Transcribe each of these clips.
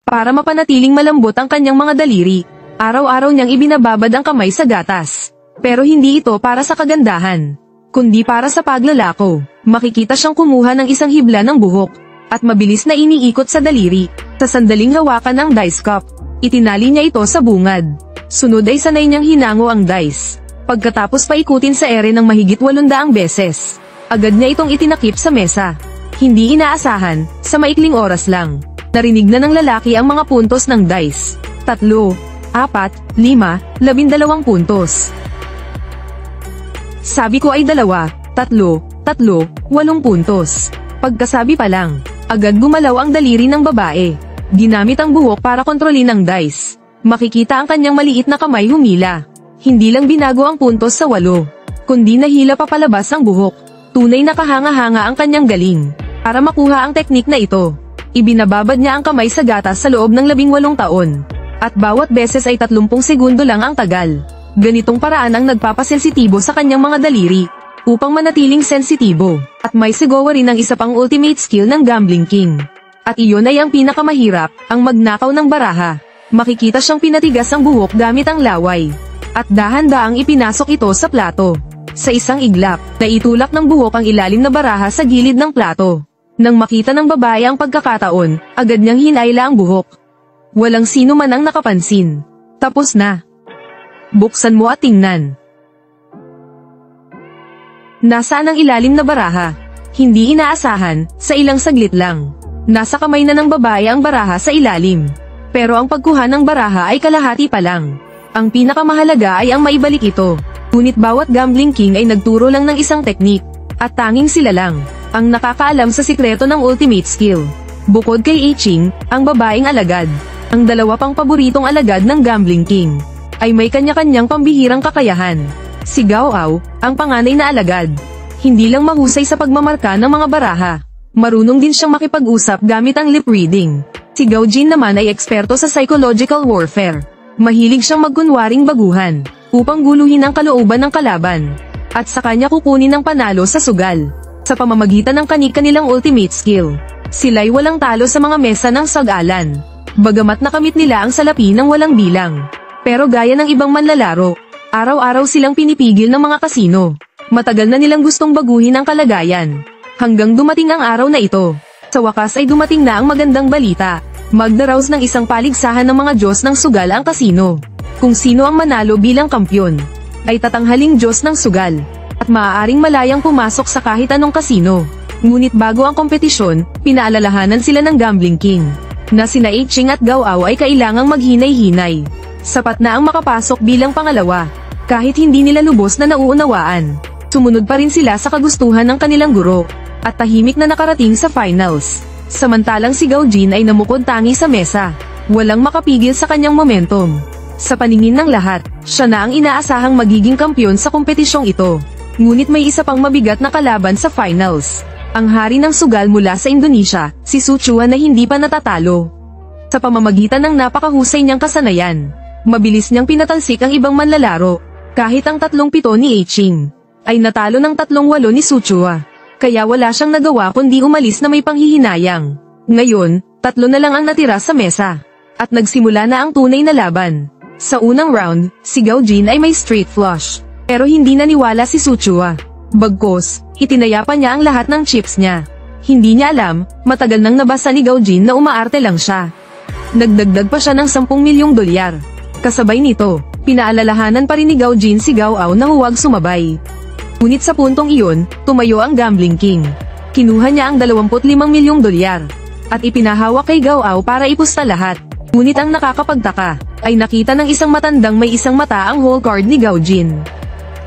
Para mapanatiling malambot ang kanyang mga daliri, araw-araw niyang ibinababad ang kamay sa gatas. Pero hindi ito para sa kagandahan, kundi para sa paglalako. Makikita siyang kumuha ng isang hibla ng buhok, at mabilis na iniikot sa daliri. Sa sandaling hawakan ng dice cup, itinali niya ito sa bungad. Sunod ay sanay niyang hinango ang dice. Pagkatapos paikutin sa ere ng mahigit 800 beses, agad niya itong itinakip sa mesa. Hindi inaasahan, sa maikling oras lang, narinig na ng lalaki ang mga puntos ng dice. 3, 4, 5, 12 puntos. Sabi ko ay 2, 3, 8 puntos. Pagkasabi pa lang, agad gumalaw ang daliri ng babae. Ginamit ang buhok para kontrolin ang dice. Makikita ang kanyang maliit na kamay humila. Hindi lang binago ang puntos sa 8, kundi nahila pa palabas ang buhok. Tunay na kahanga-hanga ang kanyang galing. Para makuha ang teknik na ito, ibinababad niya ang kamay sa gatas sa loob ng 18 taon. At bawat beses ay 30 segundo lang ang tagal. Ganitong paraan ang nagpapasensitibo sa kanyang mga daliri, upang manatiling sensitibo. At may sigawa rin ang isa pang ultimate skill ng Gambling King. At iyon ay ang pinakamahirap, ang magnakaw ng baraha. Makikita siyang pinatigas ang buhok gamit ang laway. At dahan-daang ipinasok ito sa plato. Sa isang iglap, naitulak ng buhok ang ilalim na baraha sa gilid ng plato. Nang makita ng babae ang pagkakataon, agad niyang hinayla ang buhok. Walang sino man ang nakapansin. Tapos na. Buksan mo at tingnan. Nasaan ang ilalim na baraha? Hindi inaasahan, sa ilang saglit lang. Nasa kamay na ng babae ang baraha sa ilalim. Pero ang pagkuha ng baraha ay kalahati pa lang. Ang pinakamahalaga ay ang maibalik ito. Ngunit bawat Gambling King ay nagturo lang ng isang teknik. At tanging sila lang ang nakakaalam sa sikreto ng ultimate skill. Bukod kay Iching, ang babaeng alagad, ang dalawa pang paboritong alagad ng Gambling King, ay may kanya-kanyang pambihirang kakayahan. Si Gao Ao, ang panganay na alagad, hindi lang mahusay sa pagmamarka ng mga baraha, marunong din siyang makipag-usap gamit ang lip reading. Si Gao Jin naman ay eksperto sa psychological warfare. Mahilig siyang magkunwaring baguhan, upang guluhin ang kalooban ng kalaban, at sa kanya kukunin ang panalo sa sugal. Sa pamamagitan ng kani-kanilang ultimate skill, sila'y walang talo sa mga mesa ng sag-alan. Bagamat nakamit nila ang salapi ng walang bilang. Pero gaya ng ibang manlalaro, araw-araw silang pinipigil ng mga kasino. Matagal na nilang gustong baguhin ang kalagayan. Hanggang dumating ang araw na ito. Sa wakas ay dumating na ang magandang balita. Magdaraos ng isang paligsahan ng mga Diyos ng sugal ang kasino. Kung sino ang manalo bilang kampyon, ay tatanghaling Diyos ng sugal, at maaaring malayang pumasok sa kahit anong kasino. Ngunit bago ang kompetisyon, pinaalalahanan sila ng Gambling King, na sina Iching at Gao Ao ay kailangang maghinay-hinay. Sapat na ang makapasok bilang pangalawa, kahit hindi nila lubos na nauunawaan. Sumunod pa rin sila sa kagustuhan ng kanilang guro, at tahimik na nakarating sa finals. Samantalang si Gao Jin ay namukod tangi sa mesa. Walang makapigil sa kanyang momentum. Sa paningin ng lahat, siya na ang inaasahang magiging kampyon sa kompetisyong ito. Ngunit may isa pang mabigat na kalaban sa finals. Ang hari ng sugal mula sa Indonesia, si Su Chua na hindi pa natatalo. Sa pamamagitan ng napakahusay niyang kasanayan, mabilis niyang pinatalsik ang ibang manlalaro. Kahit ang 3-7 ni Iching, ay natalo ng 3-8 ni Su Chua. Kaya wala siyang nagawa kundi umalis na may panghihinayang. Ngayon, 3 na lang ang natira sa mesa. At nagsimula na ang tunay na laban. Sa unang round, si Gao Jin ay may straight flush. Pero hindi naniwala si Su Chua. Bagkus, itinaya pa niya ang lahat ng chips niya. Hindi niya alam, matagal nang nabasa ni Gao Jin na umaarte lang siya. Nagdagdag pa siya ng 10 milyong dolyar. Kasabay nito, pinaalalahanan pa rin ni Gao Jin si Gao Ao na huwag sumabay. Ngunit sa puntong iyon, tumayo ang Gambling King. Kinuha niya ang 25 milyong dolyar. At ipinahawak kay Gao Ao para ipusta lahat. Ngunit ang nakakapagtaka, ay nakita ng isang matandang may isang mata ang whole card ni Gao Jin.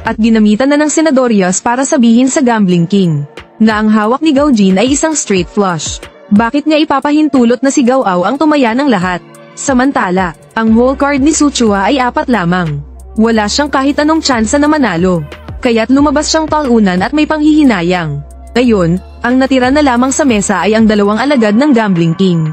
At ginamitan na ng senadorias para sabihin sa Gambling King, na ang hawak ni Gao Jin ay isang straight flush. Bakit niya ipapahintulot na si Gao Ao ang tumaya ng lahat? Samantala, ang whole card ni Su Chua ay 4 lamang. Wala siyang kahit anong tsansa na manalo. Kaya't lumabas siyang talunan at may panghihinayang. Ngayon, ang natira na lamang sa mesa ay ang 2 alagad ng Gambling King.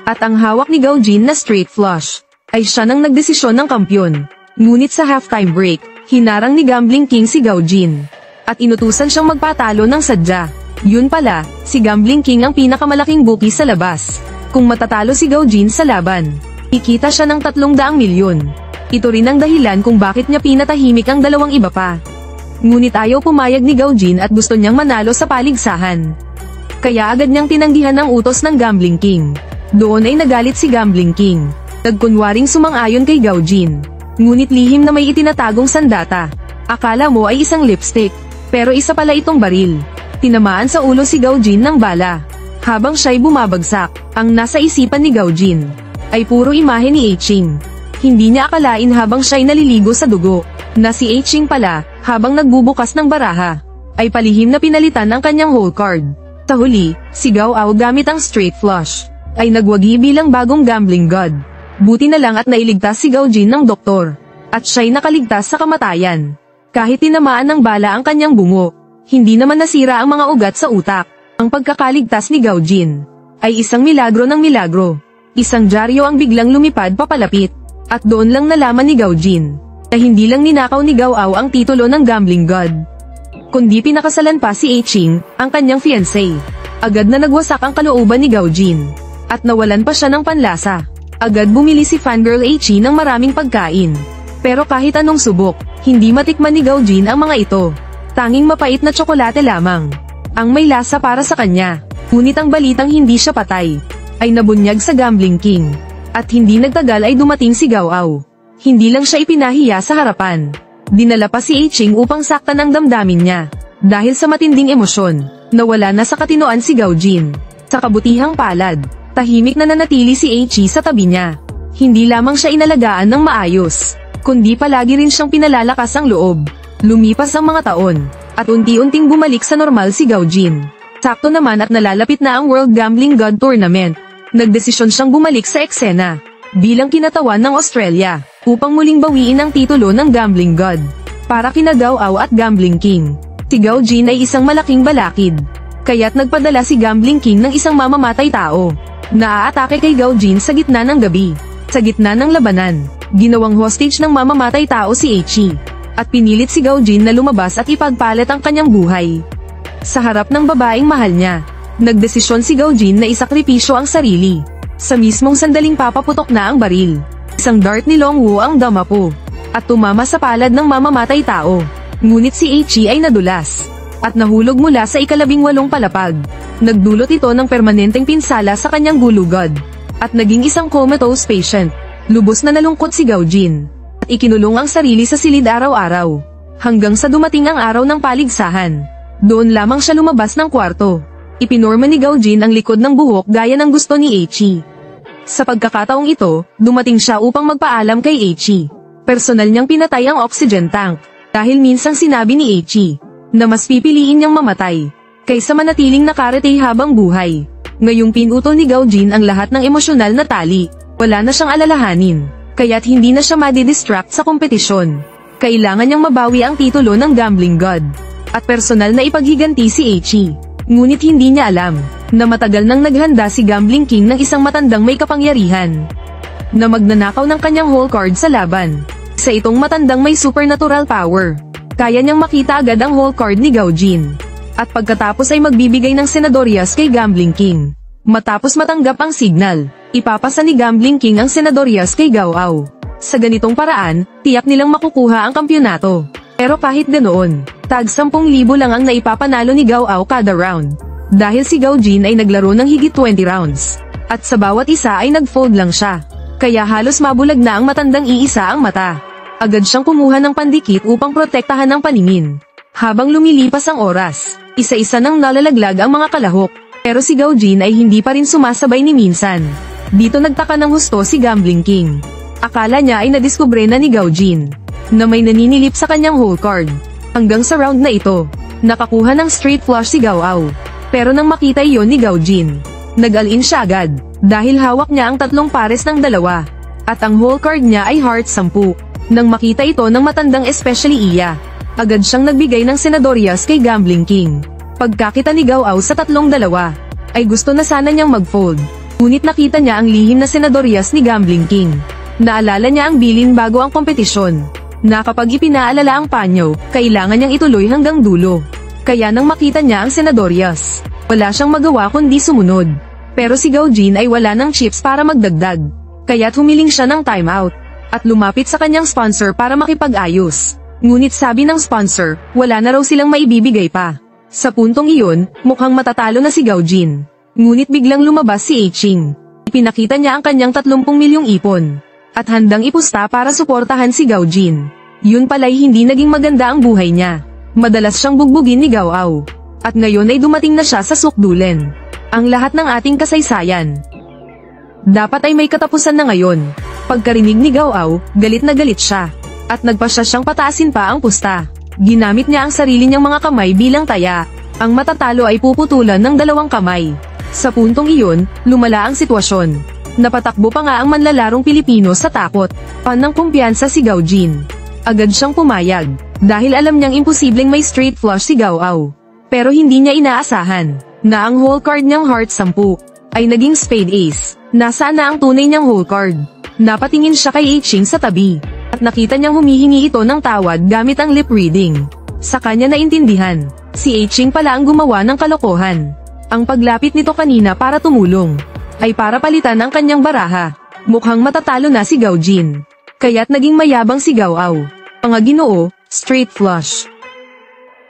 At ang hawak ni Gao Jin na straight flush, ay siya nang nagdesisyon ng kampyon. Ngunit sa halftime break, hinarang ni Gambling King si Gao Jin. At inutusan siyang magpatalo ng sadya. Yun pala, si Gambling King ang pinakamalaking bookie sa labas. Kung matatalo si Gao Jin sa laban, ikita siya ng 300 milyon. Ito rin ang dahilan kung bakit niya pinatahimik ang dalawang iba pa. Ngunit ayaw pumayag ni Gao Jin at gusto niyang manalo sa paligsahan. Kaya agad niyang tinanggihan ang utos ng Gambling King. Doon ay nagalit si Gambling King. Nagkunwaring sumang-ayon kay Gao Jin. Ngunit lihim na may itinatagong sandata. Akala mo ay isang lipstick, pero isa pala itong baril. Tinamaan sa ulo si Gao Jin ng bala. Habang siya'y bumabagsak, ang nasa isipan ni Gao Jin ay puro imahe ni Ching. Hindi niya akalain habang siya'y naliligo sa dugo, na si Ching pala, habang nagbubukas ng baraha, ay palihim na pinalitan ang kanyang whole card. Sa huli, si Gao Ao gamit ang straight flush, ay nagwagi bilang bagong gambling god. Buti na lang at nailigtas si Gao Jin ng doktor, at siya'y nakaligtas sa kamatayan. Kahit tinamaan ng bala ang kanyang bungo, hindi naman nasira ang mga ugat sa utak. Ang pagkakaligtas ni Gao Jin ay isang milagro ng milagro. Isang dyaryo ang biglang lumipad papalapit, at doon lang nalaman ni Gao Jin na hindi lang ninakaw ni Gao Ao ang titulo ng gambling god, kundi pinakasalan pa si Ching, ang kanyang fiancé. Agad na nagwasak ang kalooban ni Gao Jin, at nawalan pa siya ng panlasa. Agad bumili si fangirl Ching ng maraming pagkain. Pero kahit anong subok, hindi matikman ni Gao Jin ang mga ito. Tanging mapait na tsokolate lamang ang may lasa para sa kanya. Ngunit ang balitang hindi siya patay ay nabunyag sa Gambling King. At hindi nagtagal ay dumating si Gao Ao. Hindi lang siya ipinahiya sa harapan. Dinala pa si Ching upang saktan ang damdamin niya. Dahil sa matinding emosyon, nawala na sa katinoan si Gao Jin. Sa kabutihang palad, tahimik na nanatili si Ching sa tabi niya. Hindi lamang siya inalagaan ng maayos, kundi palagi rin siyang pinalalakas ang loob. Lumipas ang mga taon, at unti-unting bumalik sa normal si Gao Jin. Sakto naman at nalalapit na ang World Gambling God Tournament. Nagdesisyon siyang bumalik sa eksena bilang kinatawan ng Australia upang muling bawiin ang titulo ng Gambling God para kina Gao Ao at Gambling King. Si Gao Jin ay isang malaking balakid, kaya't nagpadala si Gambling King ng isang mamamatay tao na aatake kay Gao Jin sa gitna ng gabi. Sa gitna ng labanan, ginawang hostage ng mamamatay tao si Ching, at pinilit si Gao Jin na lumabas at ipagpalit ang kanyang buhay sa harap ng babaeng mahal niya. Nagdesisyon si Gao Jin na isakripisyo ang sarili. Sa mismong sandaling papaputok na ang baril, isang dart ni Long Wu ang damapo, at tumama sa palad ng mamamatay tao. Ngunit si Ching ay nadulas, at nahulog mula sa ika-18 palapag. Nagdulot ito ng permanenteng pinsala sa kanyang gulugod, at naging isang comatose patient. Lubos na nalungkot si Gao Jin, at ikinulong ang sarili sa silid araw-araw, hanggang sa dumating ang araw ng paligsahan. Doon lamang siya lumabas ng kwarto. Ipinorma ni Gao Jin ang likod ng buhok gaya ng gusto ni Ching. Sa pagkakataong ito, dumating siya upang magpaalam kay Ching. Personal niyang pinatay ang oxygen tank, dahil minsang sinabi ni Ching na mas pipiliin niyang mamatay kaysa manatiling nakarete habang buhay. Ngayong pinutol ni Gao Jin ang lahat ng emosyonal na tali. Wala na siyang alalahanin, kaya't hindi na siya madidistract sa kompetisyon. Kailangan niyang mabawi ang titulo ng Gambling God, at personal na ipaghiganti si Ching. Ngunit hindi niya alam na matagal nang naghanda si Gambling King ng isang matandang may kapangyarihan na magnanakaw ng kanyang whole card sa laban. Sa itong matandang may supernatural power, kaya niyang makita agad ang whole card ni Gao Jin, at pagkatapos ay magbibigay ng senadoryas kay Gambling King. Matapos matanggap ang signal, ipapasa ni Gambling King ang senadoryas kay Gao Ao. Sa ganitong paraan, tiyak nilang makukuha ang kampyonato. Pero kahit ganoon, tag 10,000 lang ang naipapanalo ni Gao Ao kada round. Dahil si Gao Jin ay naglaro ng higit 20 rounds, at sa bawat isa ay nag-fold lang siya. Kaya halos mabulag na ang matandang iisa ang mata. Agad siyang kumuha ng pandikit upang protektahan ang paningin. Habang lumilipas ang oras, isa-isa nang nalalaglag ang mga kalahok. Pero si Gao Jin ay hindi pa rin sumasabay ni minsan. Dito nagtaka ng husto si Gambling King. Akala niya ay nadiskubre na ni Gao Jin na may naninilip sa kanyang whole card. Hanggang sa round na ito, nakakuha ng straight flush si Gao Ao. Pero nang makita iyon ni Gao Jin, nag-all-in siya agad, dahil hawak niya ang 3 pares ng 2, at ang whole card niya ay heart 10. Nang makita ito ng matandang especially iya, agad siyang nagbigay ng senadoryas kay Gambling King. Pagkakita ni Gao Ao sa 3-2, ay gusto na sana niyang mag-fold. Ngunit nakita niya ang lihim na senadoryas ni Gambling King. Naalala niya ang bilin bago ang kompetisyon, na kapag ipinaalala ang panyo, kailangan niyang ituloy hanggang dulo. Kaya nang makita niya ang senadoryas, wala siyang magawa kundi sumunod. Pero si Gao Jin ay wala ng chips para magdagdag. Kaya't humiling siya ng timeout. At lumapit sa kanyang sponsor para makipag-ayos. Ngunit sabi ng sponsor, wala na raw silang maibibigay pa. Sa puntong iyon, mukhang matatalo na si Gao Jin. Ngunit biglang lumabas si Ching. Ipinakita niya ang kanyang 30 milyong ipon. At handang ipusta para suportahan si Gao Jin. Yun pala'y hindi naging maganda ang buhay niya. Madalas siyang bugbugin ni Gao Ao. At ngayon ay dumating na siya sa sukdulan. Ang lahat ng ating kasaysayan. Dapat ay may katapusan na ngayon. Pagkarinig ni Gao Ao, galit na galit siya. At nagpasya siyang pataasin pa ang pusta. Ginamit niya ang sarili niyang mga kamay bilang taya. Ang matatalo ay puputulan ng 2 kamay. Sa puntong iyon, lumala ang sitwasyon. Napatakbo pa nga ang manlalarong Pilipino sa takot. Panang kumpiyansa si Gao Jin. Agad siyang pumayag. Dahil alam niyang imposibleng may straight flush si Gao Ao. Pero hindi niya inaasahan na ang whole card niyang heart 10 ay naging spade ace. Nasaan na ang tunay niyang whole card? Napatingin siya kay Ching sa tabi. At nakita niyang humihingi ito ng tawad gamit ang lip reading. Sa kanya naintindihan, si Ching pala ang gumawa ng kalokohan. Ang paglapit nito kanina para tumulong, ay para palitan ang kanyang baraha. Mukhang matatalo na si Gao Jin. Kaya't naging mayabang si Gao Ao. Mga Ginoo, straight flush.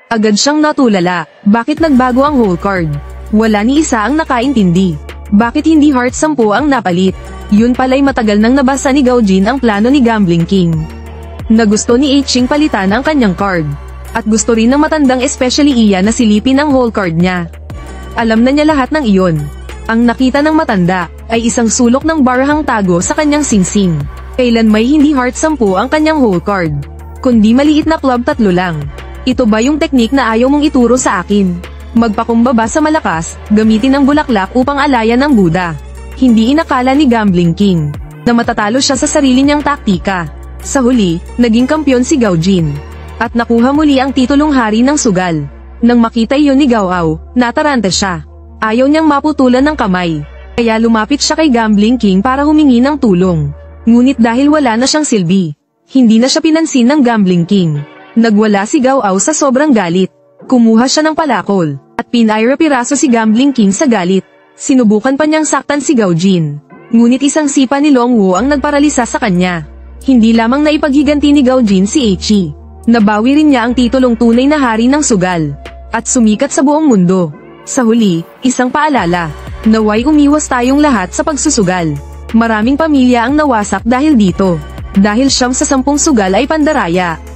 Agad siyang natulala. Bakit nagbago ang whole card? Wala ni isa ang nakaintindi. Bakit hindi heart 10 ang napalit? Yun pala'y matagal nang nabasa ni Gao Jin ang plano ni Gambling King. Nagusto ni Ching palitan ang kanyang card. At gusto rin ng matandang especially iya na silipin ang whole card niya. Alam na niya lahat ng iyon. Ang nakita ng matanda ay isang sulok ng barahang tago sa kanyang singsing. Kailan may hindi heart 10 ang kanyang whole card? Kundi maliit na club 3 lang. Ito ba yung teknik na ayaw mong ituro sa akin? Magpakumbaba sa malakas, gamitin ang bulaklak upang alayan ng Buddha. Hindi inakala ni Gambling King na matatalo siya sa sarili niyang taktika. Sa huli, naging kampyon si Gao Jin. At nakuha muli ang titulong hari ng sugal. Nang makita iyon ni Gao Ao, nataranta siya. Ayaw niyang maputulan ng kamay. Kaya lumapit siya kay Gambling King para humingi ng tulong. Ngunit dahil wala na siyang silbi, hindi na siya pinansin ng Gambling King. Nagwala si Gao Ao sa sobrang galit. Kumuha siya ng palakol, at pinaira-piraso si Gambling King sa galit. Sinubukan pa niyang saktan si Gao Jin. Ngunit isang sipa ni Long Wu ang nagparalisa sa kanya. Hindi lamang naipaghiganti ni Gao Jin si Chi. Nabawi rin niya ang titulong tunay na hari ng sugal. At sumikat sa buong mundo. Sa huli, isang paalala. Naway umiwas tayong lahat sa pagsusugal. Maraming pamilya ang nawasak dahil dito. Dahil 9 sa 10 sugal ay pandaraya.